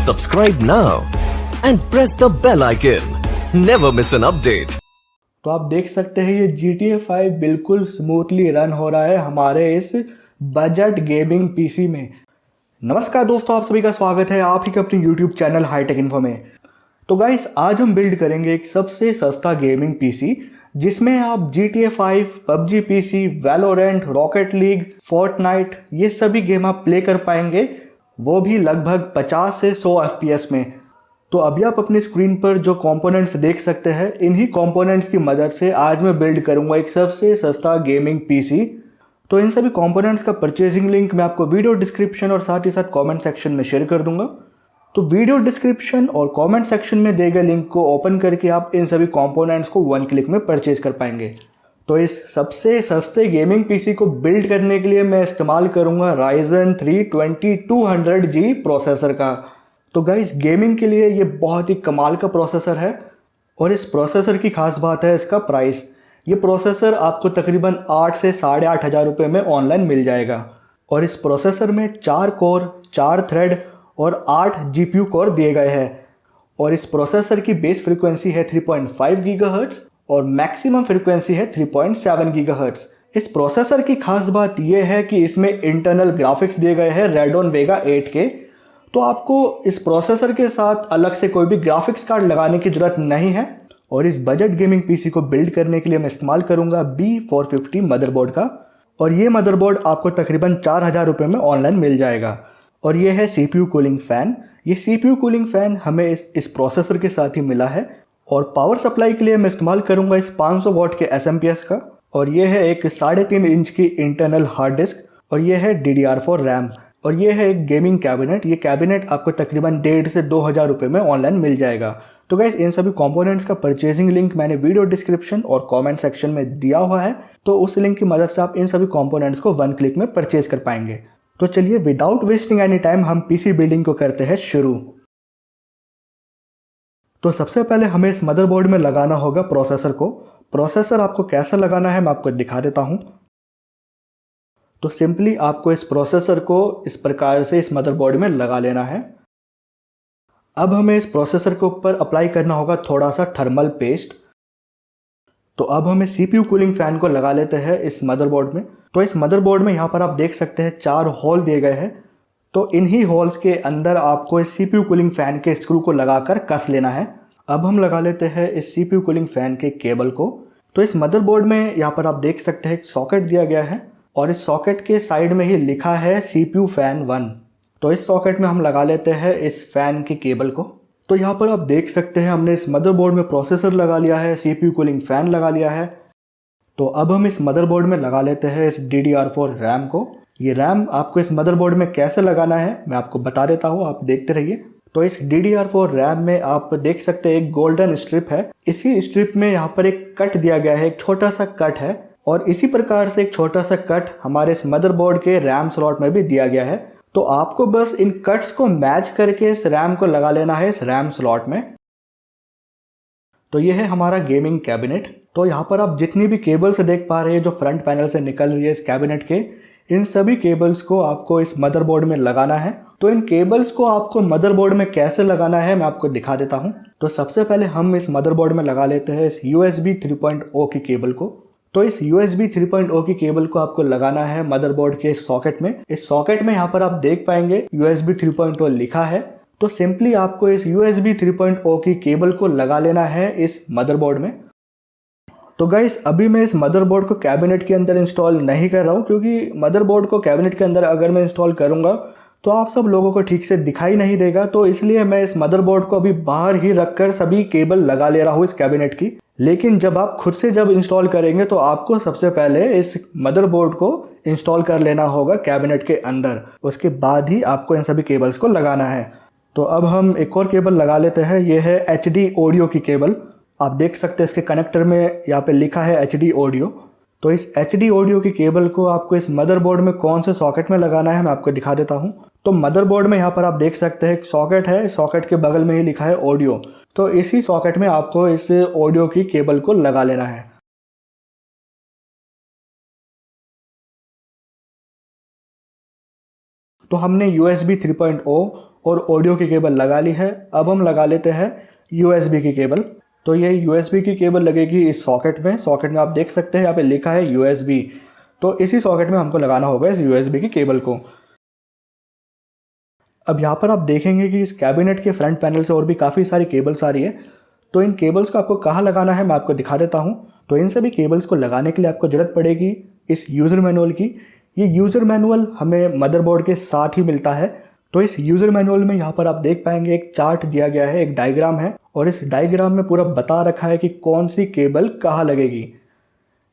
Subscribe now and press the bell icon. Never miss an update. तो आप देख सकते हैं ये GTA 5 बिल्कुल स्मूथली रन हो रहा है हमारे इस बजट गेमिंग पीसी में। नमस्कार दोस्तों, आप सभी का स्वागत है आप ही के अपने YouTube चैनल हाईटेक इन्फो में। तो गाइस, आज हम बिल्ड करेंगे एक सबसे सस्ता गेमिंग पीसी जिसमें आप GTA 5, PUBG PC, Valorant, rocket league, Fortnite ये सभी गेम आप प्ले कर पाएंगे, वो भी लगभग 50 से 100 FPS में। तो अभी आप अपनी स्क्रीन पर जो कंपोनेंट्स देख सकते हैं, इन्हीं कंपोनेंट्स की मदद से आज मैं बिल्ड करूंगा एक सबसे सस्ता गेमिंग पीसी। तो इन सभी कंपोनेंट्स का परचेजिंग लिंक मैं आपको वीडियो डिस्क्रिप्शन और साथ ही साथ कमेंट सेक्शन में शेयर कर दूंगा। तो वीडियो डिस्क्रिप्शन और कमेंट सेक्शन में दिए गए लिंक को ओपन करके आप इन सभी कंपोनेंट्स को वन क्लिक में परचेज कर पाएंगे। तो इस सबसे सस्ते गेमिंग पीसी को बिल्ड करने के लिए मैं इस्तेमाल करूंगा Ryzen 3 2200G प्रोसेसर का। तो गाइस, गेमिंग के लिए ये बहुत ही कमाल का प्रोसेसर है और इस प्रोसेसर की खास बात है इसका प्राइस। ये प्रोसेसर आपको तकरीबन 8 से 8,500 रुपये में ऑनलाइन मिल जाएगा और इस प्रोसेसर में 4 कोर, 4 थ्रेड और 8 GPU कोर दिए गए हैं और इस प्रोसेसर की बेस फ्रीक्वेंसी है 3.5 गीगाहर्ट्ज़ और मैक्सिमम फ्रीक्वेंसी है 3.7 गीगाहर्ट्ज़। इस प्रोसेसर की खास बात यह है कि इसमें इंटरनल ग्राफिक्स दिए गए हैं Radeon Vega 8K। तो आपको इस प्रोसेसर के साथ अलग से कोई भी ग्राफिक्स कार्ड लगाने की ज़रूरत नहीं है और इस बजट गेमिंग पीसी को बिल्ड करने के लिए मैं इस्तेमाल करूंगा B450 मदरबोर्ड का और ये मदरबोर्ड आपको तकरीबन 4,000 रुपये में ऑनलाइन मिल जाएगा। और ये है CPU कूलिंग फ़ैन। ये CPU कूलिंग फ़ैन हमें इस प्रोसेसर के साथ ही मिला है और पावर सप्लाई के लिए मैं इस्तेमाल करूंगा इस 500 वाट के SMPS का और ये है एक 3.5 इंच की इंटरनल हार्ड डिस्क और ये है DDR4 रैम और ये है एक गेमिंग कैबिनेट। ये कैबिनेट आपको तकरीबन 1,500 से 2,000 रुपये में ऑनलाइन मिल जाएगा। तो गाइस, इन सभी कंपोनेंट्स का परचेजिंग लिंक मैंने वीडियो डिस्क्रिप्शन और कमेंट सेक्शन में दिया हुआ है, तो उस लिंक की मदद से आप इन सभी कंपोनेंट्स को वन क्लिक में परचेज कर पाएंगे। तो चलिए, विदाउट वेस्टिंग एनी टाइम हम पीसी बिल्डिंग को करते हैं शुरू। तो सबसे पहले हमें इस मदरबोर्ड में लगाना होगा प्रोसेसर को। प्रोसेसर आपको कैसा लगाना है मैं आपको दिखा देता हूं। तो सिंपली आपको इस प्रोसेसर को इस प्रकार से इस मदरबोर्ड में लगा लेना है। अब हमें इस प्रोसेसर के ऊपर अप्लाई करना होगा थोड़ा सा थर्मल पेस्ट। तो अब हमें CPU कूलिंग फैन को लगा लेते हैं इस मदरबोर्ड में। तो इस मदरबोर्ड में यहाँ पर आप देख सकते हैं 4 होल दिए गए हैं। तो इन्हीं होल्स के अंदर आपको इस CPU कूलिंग फैन के स्क्रू को लगाकर कस लेना है। अब हम लगा लेते हैं इस CPU कूलिंग फैन के केबल को। तो इस मदरबोर्ड में यहाँ पर आप देख सकते हैं एक सॉकेट दिया गया है और इस सॉकेट के साइड में ही लिखा है CPU फैन 1। तो इस सॉकेट में हम लगा लेते हैं इस फैन के केबल को। तो यहाँ पर आप देख सकते हैं हमने इस मदरबोर्ड में प्रोसेसर लगा लिया है, CPU कूलिंग फैन लगा लिया है। तो अब हम इस मदरबोर्ड में लगा लेते हैं इस DDR4 रैम को। ये रैम आपको इस मदरबोर्ड में कैसे लगाना है मैं आपको बता देता हूँ, आप देखते रहिए। तो इस DDR4 रैम में आप देख सकते हैं एक गोल्डन स्ट्रिप है। इसी स्ट्रिप में यहाँ पर एक कट दिया गया है, एक छोटा सा कट है और इसी प्रकार से एक छोटा सा कट हमारे इस मदरबोर्ड के रैम स्लॉट में भी दिया गया है। तो आपको बस इन कट्स को मैच करके इस रैम को लगा लेना है इस रैम स्लॉट में। तो ये है हमारा गेमिंग कैबिनेट। तो यहाँ पर आप जितनी भी केबल्स देख पा रहे हैं जो फ्रंट पैनल से निकल रही है इस कैबिनेट के, इन सभी केबल्स को आपको इस मदरबोर्ड में लगाना है। तो इन केबल्स को आपको मदरबोर्ड में कैसे लगाना है मैं आपको दिखा देता हूं। तो सबसे पहले हम इस मदरबोर्ड में लगा लेते हैं इस USB 3.0 की केबल को। तो इस USB 3.0 की केबल को आपको लगाना है मदरबोर्ड के सॉकेट में। इस सॉकेट में यहाँ पर आप देख पाएंगे USB 3.0 लिखा है। तो सिंपली आपको इस USB 3.0 की केबल को लगा लेना है इस मदरबोर्ड में। तो गाइस, अभी मैं इस मदरबोर्ड को कैबिनेट के अंदर इंस्टॉल नहीं कर रहा हूँ क्योंकि मदरबोर्ड को कैबिनेट के अंदर अगर मैं इंस्टॉल करूँगा तो आप सब लोगों को ठीक से दिखाई नहीं देगा। तो इसलिए मैं इस मदरबोर्ड को अभी बाहर ही रखकर सभी केबल लगा ले रहा हूँ इस कैबिनेट की। लेकिन जब आप खुद से जब इंस्टॉल करेंगे तो आपको सबसे पहले इस मदरबोर्ड को इंस्टॉल कर लेना होगा कैबिनेट के अंदर, उसके बाद ही आपको इन सभी केबल्स को लगाना है। तो अब हम एक और केबल लगा लेते हैं। ये है HD ऑडियो की केबल। आप देख सकते हैं इसके कनेक्टर में यहाँ पे लिखा है HD ऑडियो। तो इस HD ऑडियो की केबल को आपको इस मदरबोर्ड में कौन से सॉकेट में लगाना है मैं आपको दिखा देता हूँ। तो मदरबोर्ड में यहाँ पर आप देख सकते हैं एक सॉकेट है, सॉकेट के बगल में ही लिखा है ऑडियो। तो इसी सॉकेट में आपको इस ऑडियो की केबल को लगा लेना है। तो हमने USB 3.0 और ऑडियो की केबल लगा ली है। अब हम लगा लेते हैं USB की केबल। तो ये USB की केबल लगेगी इस सॉकेट में आप देख सकते हैं यहाँ पे लिखा है USB। तो इसी सॉकेट में हमको लगाना होगा इस USB की केबल को। अब यहाँ पर आप देखेंगे कि इस कैबिनेट के फ्रंट पैनल से और भी काफ़ी सारी केबल्स आ रही है। तो इन केबल्स को आपको कहाँ लगाना है मैं आपको दिखा देता हूँ। तो इन सभी केबल्स को लगाने के लिए आपको ज़रूरत पड़ेगी इस यूज़र मैनुअल की। ये यूज़र मैनुअल हमें मदरबोर्ड के साथ ही मिलता है। तो इस यूज़र मैनुअल में यहाँ पर आप देख पाएंगे एक चार्ट दिया गया है, एक डायग्राम है, और इस डायग्राम में पूरा बता रखा है कि कौन सी केबल कहाँ लगेगी।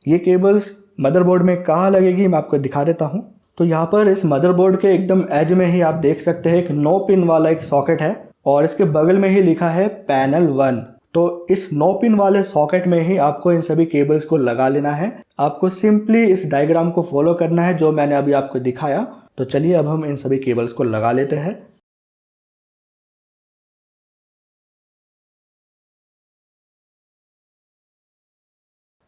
ये केबल्स मदरबोर्ड में कहाँ लगेगी मैं आपको दिखा देता हूँ। तो यहाँ पर इस मदरबोर्ड के एकदम एज में ही आप देख सकते हैं एक 9 पिन वाला एक सॉकेट है और इसके बगल में ही लिखा है पैनल 1। तो इस 9 पिन वाले सॉकेट में ही आपको इन सभी केबल्स को लगा लेना है। आपको सिंपली इस डायग्राम को फॉलो करना है जो मैंने अभी आपको दिखाया। तो चलिए अब हम इन सभी केबल्स को लगा लेते हैं।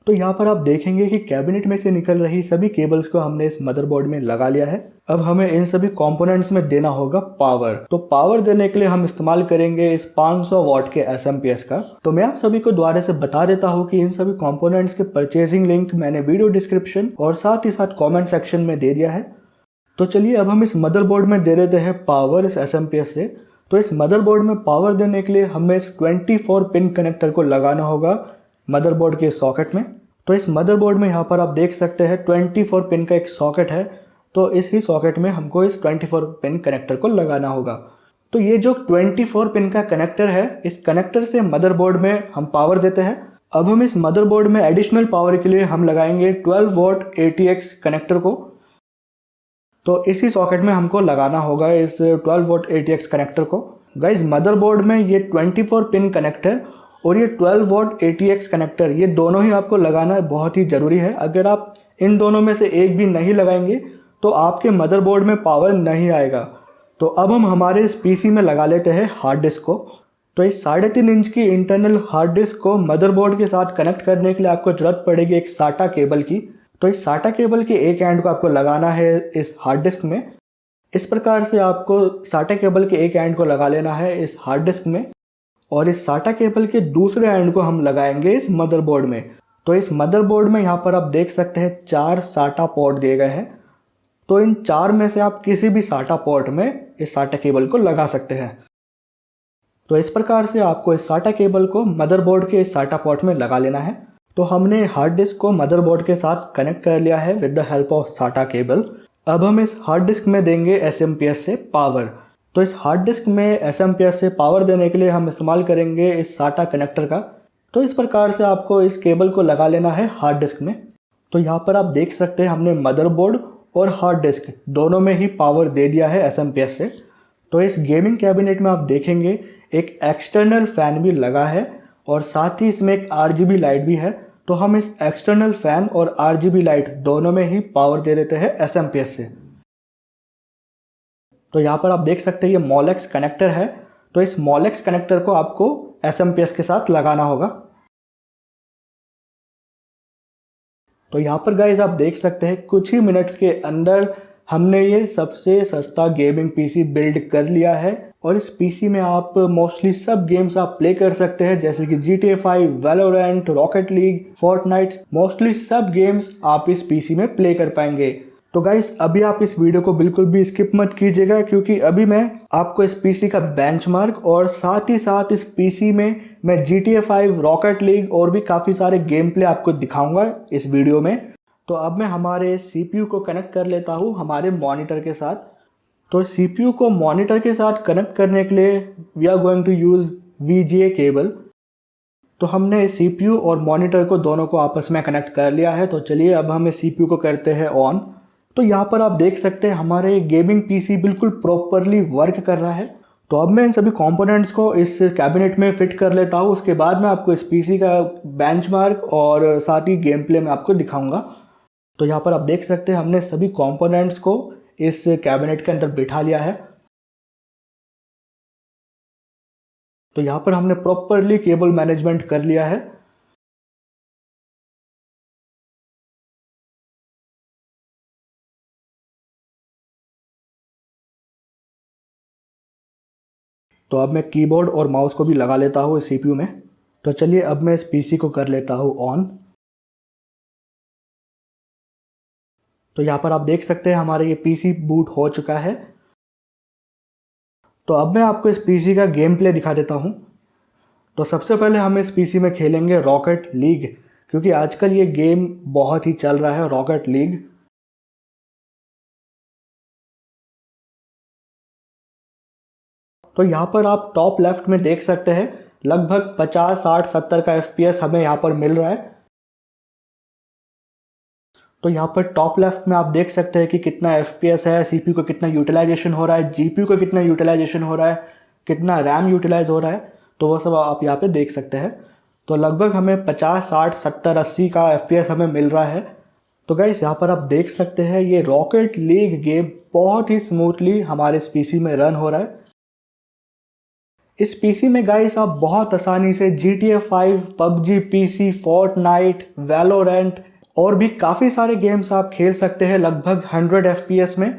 तो यहाँ पर आप देखेंगे कि कैबिनेट में से निकल रही सभी केबल्स को हमने इस मदरबोर्ड में लगा लिया है। अब हमें इन सभी कंपोनेंट्स में देना होगा पावर। तो पावर देने के लिए हम इस्तेमाल करेंगे इस 500 वॉट के एसएमपीएस का। तो मैं आप सभी को दोबारा से बता देता हूँ कि इन सभी कंपोनेंट्स के परचेजिंग लिंक मैंने वीडियो डिस्क्रिप्शन और साथ ही साथ कॉमेंट सेक्शन में दे दिया है। तो चलिए अब हम इस मदरबोर्ड में दे देते हैं पावर इस एसएमपीएस से। तो इस मदरबोर्ड में पावर देने के लिए हमें इस 24 पिन कनेक्टर को लगाना होगा मदरबोर्ड के सॉकेट में। तो इस मदरबोर्ड में यहाँ पर आप देख सकते हैं 24 पिन का एक सॉकेट है। तो इस ही सॉकेट में हमको इस 24 पिन कनेक्टर को लगाना होगा। तो ये जो 24 पिन का कनेक्टर है, इस कनेक्टर से मदरबोर्ड में हम पावर देते हैं। अब हम इस मदरबोर्ड में एडिशनल पावर के लिए हम लगाएंगे 12 वॉट ATX कनेक्टर को। तो इसी सॉकेट में हमको लगाना होगा इस 12 वोल्ट ATX कनेक्टर को। गाइज मदरबोर्ड में ये 24 पिन कनेक्टर और ये 12 वोल्ट ATX कनेक्टर, ये दोनों ही आपको लगाना बहुत ही ज़रूरी है। अगर आप इन दोनों में से एक भी नहीं लगाएंगे तो आपके मदरबोर्ड में पावर नहीं आएगा। तो अब हम हमारे इस PC में लगा लेते हैं हार्ड डिस्क को। तो इस 3.5 इंच की इंटरनल हार्ड डिस्क को मदरबोर्ड के साथ कनेक्ट करने के लिए आपको ज़रूरत पड़ेगी एक SATA केबल की। तो इस SATA केबल के एक एंड को आपको लगाना है इस हार्ड डिस्क में। इस प्रकार से आपको SATA केबल के एक एंड को लगा लेना है इस हार्ड डिस्क में और इस SATA केबल के दूसरे एंड को हम लगाएंगे इस मदरबोर्ड में। तो इस मदरबोर्ड में यहाँ पर आप देख सकते हैं 4 SATA पोर्ट दिए गए हैं। तो इन 4 में से आप किसी भी SATA पोर्ट में इस SATA केबल को लगा सकते हैं। तो इस प्रकार से आपको इस SATA केबल को मदरबोर्ड के इस SATA पोर्ट में लगा लेना है। तो हमने हार्ड डिस्क को मदरबोर्ड के साथ कनेक्ट कर लिया है with the help of SATA cable. अब हम इस हार्ड डिस्क में देंगे SMPS से पावर। तो इस हार्ड डिस्क में SMPS से पावर देने के लिए हम इस्तेमाल करेंगे इस SATA कनेक्टर का। तो इस प्रकार से आपको इस केबल को लगा लेना है हार्ड डिस्क में। तो यहाँ पर आप देख सकते हैं हमने मदरबोर्ड और हार्ड डिस्क दोनों में ही पावर दे दिया है SMPS से। तो इस गेमिंग कैबिनेट में आप देखेंगे एक एक्सटर्नल फैन भी लगा है और साथ ही इसमें एक RGB लाइट भी है। तो हम इस एक्सटर्नल फैन और RGB लाइट दोनों में ही पावर दे देते हैं SMPS से। तो यहाँ पर आप देख सकते हैं ये मोलेक्स कनेक्टर है। तो इस मोलेक्स कनेक्टर को आपको SMPS के साथ लगाना होगा। तो यहाँ पर गाइज आप देख सकते हैं कुछ ही मिनट्स के अंदर हमने ये सबसे सस्ता गेमिंग PC बिल्ड कर लिया है और इस PC में आप मोस्टली सब गेम्स आप प्ले कर सकते हैं जैसे कि GTA 5, Valorant, Rocket League, Fortnite, mostly सब गेम्स आप इस PC में प्ले कर पाएंगे। तो गाइस अभी आप इस वीडियो को बिल्कुल भी स्किप मत कीजिएगा क्योंकि अभी मैं आपको इस PC का बेंचमार्क और साथ ही साथ इस PC में मैं GTA 5, Rocket League और भी काफ़ी सारे गेम प्ले आपको दिखाऊंगा इस वीडियो में। तो अब मैं हमारे CPU को कनेक्ट कर लेता हूँ हमारे मॉनिटर के साथ। तो CPU को मॉनिटर के साथ कनेक्ट करने के लिए we are going to use VGA cable. तो हमने CPU और मॉनिटर को दोनों को आपस में कनेक्ट कर लिया है। तो चलिए अब हम इस CPU को करते हैं ऑन। तो यहाँ पर आप देख सकते हैं हमारे गेमिंग PC बिल्कुल प्रॉपरली वर्क कर रहा है। तो अब मैं इन सभी कंपोनेंट्स को इस कैबिनेट में फिट कर लेता हूँ। उसके बाद मैं आपको इस PC का बेंचमार्क और साथ ही गेम प्ले में आपको दिखाऊंगा। तो यहाँ पर आप देख सकते हैं हमने सभी कंपोनेंट्स को इस कैबिनेट के अंदर बिठा लिया है। तो यहाँ पर हमने प्रॉपरली केबल मैनेजमेंट कर लिया है। तो अब मैं कीबोर्ड और माउस को भी लगा लेता हूँ इस CPU में। तो चलिए अब मैं इस PC को कर लेता हूँ ऑन। तो यहाँ पर आप देख सकते हैं हमारा ये PC बूट हो चुका है। तो अब मैं आपको इस PC का गेम प्ले दिखा देता हूँ। तो सबसे पहले हम इस PC में खेलेंगे रॉकेट लीग, क्योंकि आजकल ये गेम बहुत ही चल रहा है, रॉकेट लीग। तो यहाँ पर आप टॉप लेफ्ट में देख सकते हैं लगभग 50, 60, 70 का FPS हमें यहाँ पर मिल रहा है। तो यहाँ पर टॉप लेफ्ट में आप देख सकते हैं कि कितना FPS है, CPU का कितना यूटिलाइजेशन हो रहा है, GPU का कितना यूटिलाइजेशन हो रहा है, कितना रैम यूटिलाइज हो रहा है, तो वो सब आप यहाँ पे देख सकते हैं। तो लगभग हमें 50, 60, 70, 80 का FPS हमें मिल रहा है। तो गाइस यहाँ पर आप देख सकते हैं ये रॉकेट लीग गेम बहुत ही स्मूथली हमारे इस PC में रन हो रहा है। इस PC में गाइस आप बहुत आसानी से GTA 5, PUBG PC, Fortnite, Valorant और भी काफ़ी सारे गेम्स आप खेल सकते हैं लगभग 100 FPS में।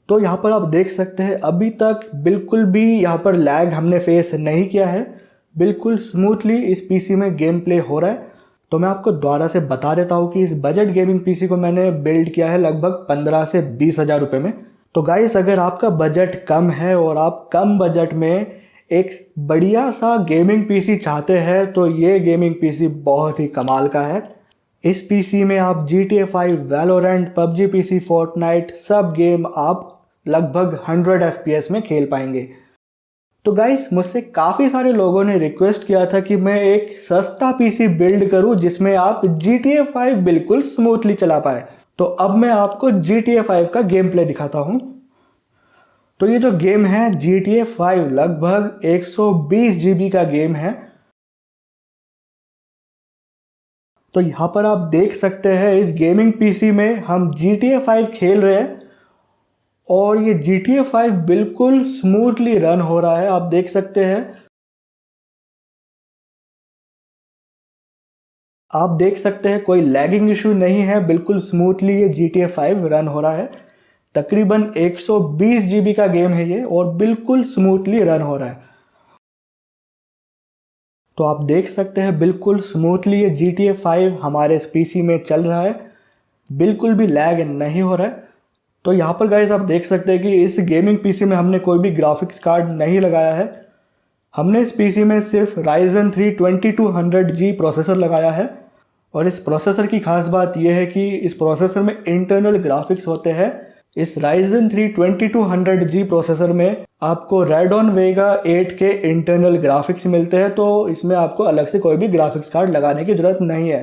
तो यहाँ पर आप देख सकते हैं अभी तक बिल्कुल भी यहाँ पर लैग हमने फेस नहीं किया है, बिल्कुल स्मूथली इस PC में गेम प्ले हो रहा है। तो मैं आपको दोबारा से बता देता हूँ कि इस बजट गेमिंग PC को मैंने बिल्ड किया है लगभग 15 से 20 हज़ार रुपये में। तो गाइस अगर आपका बजट कम है और आप कम बजट में एक बढ़िया सा गेमिंग PC चाहते हैं तो ये गेमिंग PC बहुत ही कमाल का है। इस PC में आप GTA 5, Valorant, PUBG PC, Fortnite सब गेम आप लगभग 100 FPS में खेल पाएंगे। तो गाइस मुझसे काफ़ी सारे लोगों ने रिक्वेस्ट किया था कि मैं एक सस्ता PC बिल्ड करूं जिसमें आप GTA 5 बिल्कुल स्मूथली चला पाए। तो अब मैं आपको GTA 5 का गेम प्ले दिखाता हूं। तो ये जो गेम है GTA 5 लगभग 120 GB का गेम है। तो यहाँ पर आप देख सकते हैं इस गेमिंग PC में हम GTA 5 खेल रहे हैं और ये GTA 5 बिल्कुल स्मूथली रन हो रहा है, आप देख सकते हैं। आप देख सकते हैं कोई लैगिंग इशू नहीं है, बिल्कुल स्मूथली ये GTA 5 रन हो रहा है। तकरीबन 120 GB का गेम है ये और बिल्कुल स्मूथली रन हो रहा है। तो आप देख सकते हैं बिल्कुल स्मूथली ये GTA 5 हमारे इस PC में चल रहा है, बिल्कुल भी लैग नहीं हो रहा है। तो यहाँ पर गाइस आप देख सकते हैं कि इस गेमिंग PC में हमने कोई भी ग्राफिक्स कार्ड नहीं लगाया है। हमने इस PC में सिर्फ Ryzen 3 2200G प्रोसेसर लगाया है। और इस प्रोसेसर की खास बात यह है कि इस प्रोसेसर में इंटरनल ग्राफिक्स होते हैं। इस Ryzen 3 2200G प्रोसेसर में आपको Radeon Vega 8 के इंटरनल ग्राफिक्स मिलते हैं, तो इसमें आपको अलग से कोई भी ग्राफिक्स कार्ड लगाने की ज़रूरत नहीं है।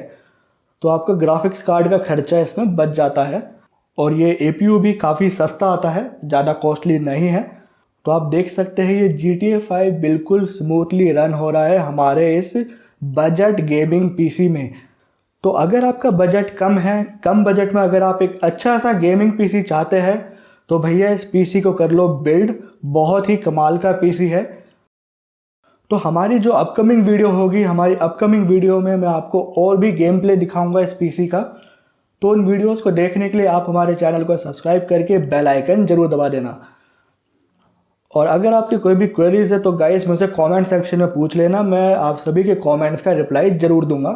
तो आपका ग्राफिक्स कार्ड का खर्चा इसमें बच जाता है और ये APU भी काफ़ी सस्ता आता है, ज़्यादा कॉस्टली नहीं है। तो आप देख सकते हैं ये GTA 5 बिल्कुल स्मूथली रन हो रहा है हमारे इस बजट गेमिंग PC में। तो अगर आपका बजट कम है, कम बजट में अगर आप एक अच्छा सा गेमिंग PC चाहते हैं तो भैया इस PC को कर लो बिल्ड, बहुत ही कमाल का PC है। तो हमारी जो अपकमिंग वीडियो होगी, हमारी अपकमिंग वीडियो में मैं आपको और भी गेम प्ले दिखाऊंगा इस PC का। तो उन वीडियोस को देखने के लिए आप हमारे चैनल को सब्सक्राइब करके बेल आइकन जरूर दबा देना। और अगर आपकी कोई भी क्वेरीज है तो गाइस मुझसे कमेंट सेक्शन में पूछ लेना, मैं आप सभी के कमेंट्स का रिप्लाई जरूर दूंगा।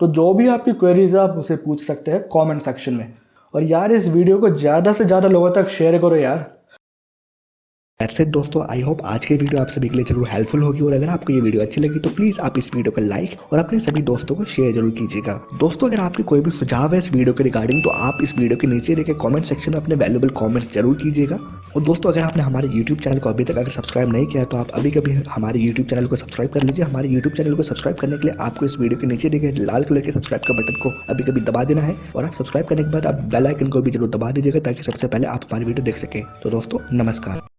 तो जो भी आपकी क्वेरीज है आप मुझसे पूछ सकते हैं कमेंट सेक्शन में। और यार इस वीडियो को ज़्यादा से ज़्यादा लोगों तक शेयर करो यार। ऐसे दोस्तों आई होप आज की वीडियो आप सभी के लिए जरूर हेल्पफुल होगी और अगर आपको ये वीडियो अच्छी लगी तो प्लीज आप इस वीडियो को लाइक और अपने सभी दोस्तों को शेयर जरूर कीजिएगा। दोस्तों अगर आपके कोई भी सुझाव है इस वीडियो के रिगार्डिंग तो आप इस वीडियो के नीचे देखे कमेंट सेक्शन में अपने वैल्यूएबल कमेंट्स जरूर कीजिएगा। और दोस्तों अगर आपने हमारे यूट्यूब चैनल को अभी तक अगर सब्सक्राइब नहीं किया तो आप अभी कभी हमारे यूट्यूब चैनल को सब्सक्राइब कर लीजिए। हमारे यूट्यूब चैनल को सब्सक्राइब करने के लिए आपको इस वीडियो के नीचे देखे लाल कलर के सब्सक्राइब का बटन को अभी कभी दबा देना है और आप सब्सक्राइब करने के बाद आप बेल आइकन को भी जरूर दबा दीजिएगा ताकि सबसे पहले आप हमारी वीडियो देख सकें। तो दोस्तों नमस्कार।